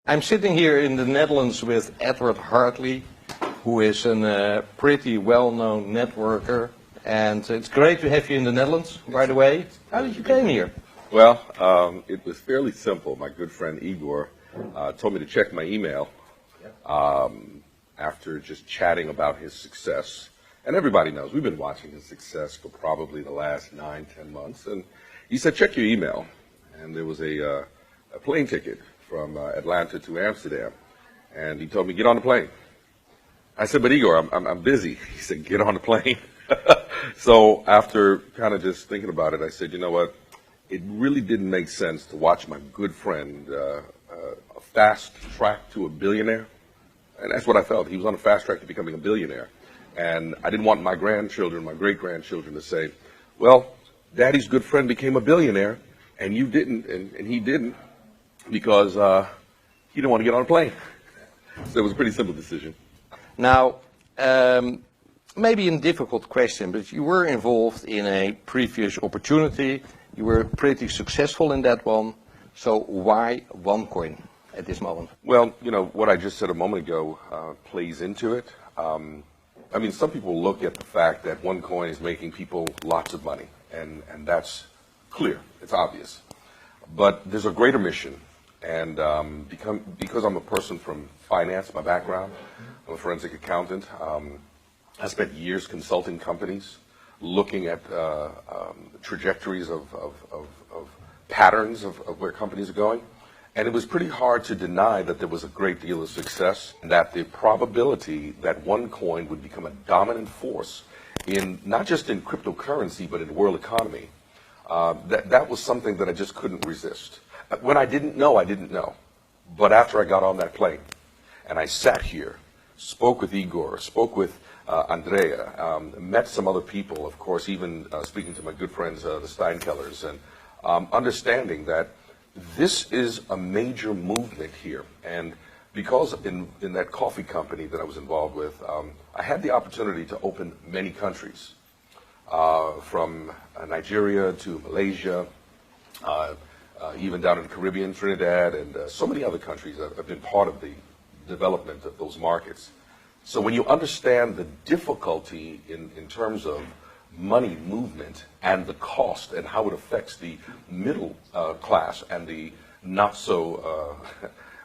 I'm sitting here in the Netherlands with Edward Hartley, who is a pretty well-known networker, and it's great to have you in the Netherlands, by the way. How did you came here? Well, it was fairly simple. My good friend Igor told me to check my email after just chatting about his success. And everybody knows, we've been watching his success for probably the last 9-10 months. And he said, check your email. And there was a plane ticket from Atlanta to Amsterdam. And he told me, get on the plane. I said, but Igor, I'm busy. He said, get on the plane. So after kind of just thinking about it, I said, you know what? It really didn't make sense to watch my good friend fast track to a billionaire. And that's what I felt. He was on a fast track to becoming a billionaire. And I didn't want my grandchildren, my great-grandchildren to say, well, Daddy's good friend became a billionaire, and you didn't, and he didn't, because he didn't want to get on a plane. So it was a pretty simple decision. Now, maybe a difficult question, but you were involved in a previous opportunity. You were pretty successful in that one. So why OneCoin at this moment? Well, you know, what I just said a moment ago plays into it. I mean, some people look at the fact that OneCoin is making people lots of money, and that's clear. It's obvious. But there's a greater mission, and because I'm a person from finance, my background, I'm a forensic accountant. I spent years consulting companies, looking at trajectories of patterns of where companies are going. And it was pretty hard to deny that there was a great deal of success, and that the probability that OneCoin would become a dominant force in not just in cryptocurrency, but in the world economy, that was something that I just couldn't resist. When I didn't know, I didn't know. But after I got on that plane, and I sat here, spoke with Igor, spoke with Andrea, met some other people, of course, even speaking to my good friends, the Steinkellers, and understanding that this is a major movement here. And because in that coffee company that I was involved with, I had the opportunity to open many countries, from Nigeria to Malaysia, even down in the Caribbean, Trinidad, and so many other countries that have been part of the development of those markets. So when you understand the difficulty in terms of money movement and the cost and how it affects the middle class and the not so,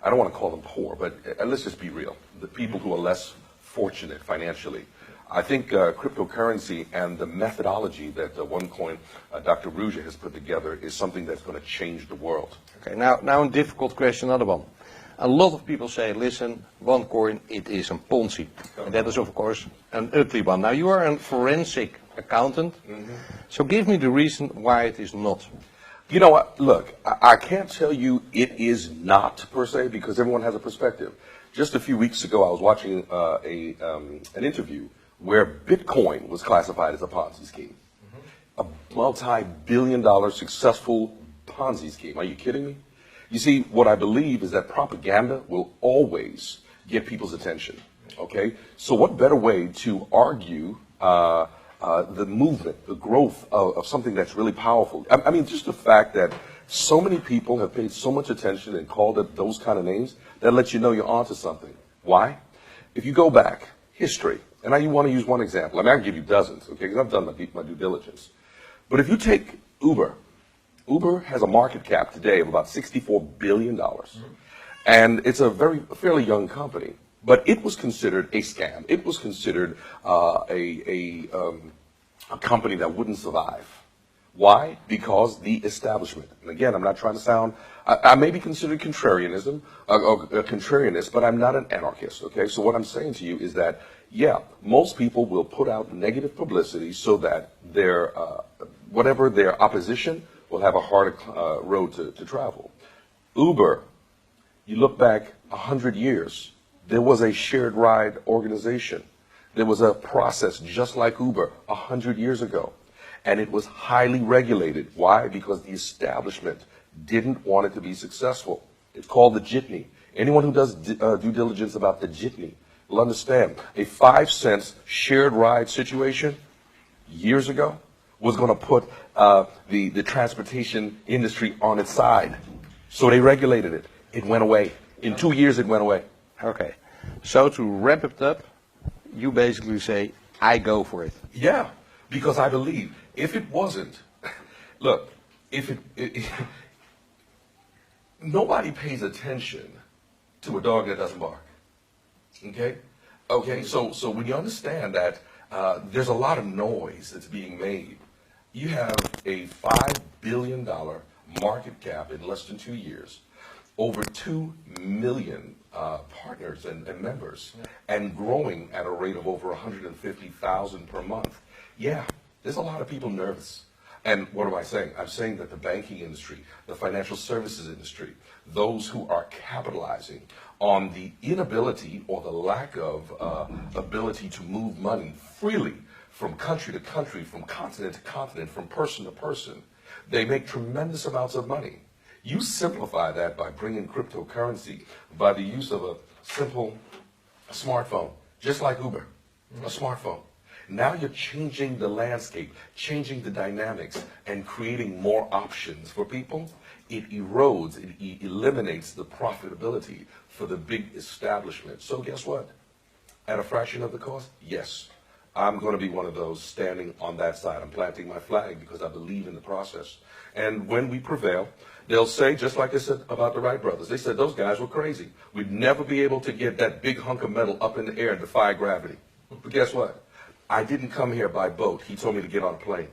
I don't want to call them poor, but let's just be real, the people who are less fortunate financially. I think cryptocurrency and the methodology that OneCoin, Dr. Ruja has put together is something that's going to change the world. Okay, now a difficult question, another one. A lot of people say, listen, OneCoin, it is a Ponzi. And that is, of course, an ugly one. Now, you are a forensic accountant, so give me the reason why it is not. You know what? Look, I can't tell you it is not, per se, because everyone has a perspective. Just a few weeks ago, I was watching an interview where Bitcoin was classified as a Ponzi scheme. A multi-billion-dollar successful Ponzi scheme. Are you kidding me? You see, what I believe is that propaganda will always get people's attention, okay? So what better way to argue the movement, the growth of something that's really powerful? I mean, just the fact that so many people have paid so much attention and called it those kind of names, that lets you know you're onto something. Why? If you go back, history, and I want to use one example. I mean, I can give you dozens, okay, because I've done my due diligence. But if you take Uber has a market cap today of about $64 billion. And it's a fairly young company. But it was considered a scam. It was considered a company that wouldn't survive. Why? Because the establishment. And again, I'm not trying to sound, I may be considered contrarianism, a contrarianist, but I'm not an anarchist, okay? So what I'm saying to you is that, yeah, most people will put out negative publicity so that their, whatever their opposition will have a harder road to travel. Uber, you look back 100 years, there was a shared ride organization. There was a process just like Uber 100 years ago. And it was highly regulated. Why? Because the establishment didn't want it to be successful. It's called the jitney. Anyone who does due diligence about the jitney will understand. A 5 cents shared ride situation years ago was going to put the transportation industry on its side. So they regulated it. It went away. In 2 years, it went away. Okay. So to wrap it up, you basically say, I go for it. Yeah, because I believe if it wasn't, look, if nobody pays attention to a dog that doesn't bark. Okay? Okay, so when you understand that there's a lot of noise that's being made, you have a $5 billion market cap in less than 2 years, over 2 million partners and members, and growing at a rate of over 150,000 per month. Yeah, there's a lot of people nervous. And what am I saying? I'm saying that the banking industry, the financial services industry, those who are capitalizing on the inability or the lack of ability to move money freely from country to country, from continent to continent, from person to person, they make tremendous amounts of money. You simplify that by bringing cryptocurrency, by the use of a simple smartphone, just like Uber, a smartphone. Now you're changing the landscape, changing the dynamics, and creating more options for people. It erodes, it eliminates the profitability for the big establishment. So guess what? At a fraction of the cost, yes. I'm going to be one of those standing on that side. I'm planting my flag because I believe in the process. And when we prevail, they'll say, just like they said about the Wright brothers, they said those guys were crazy. We'd never be able to get that big hunk of metal up in the air and defy gravity. But guess what? I didn't come here by boat. He told me to get on a plane.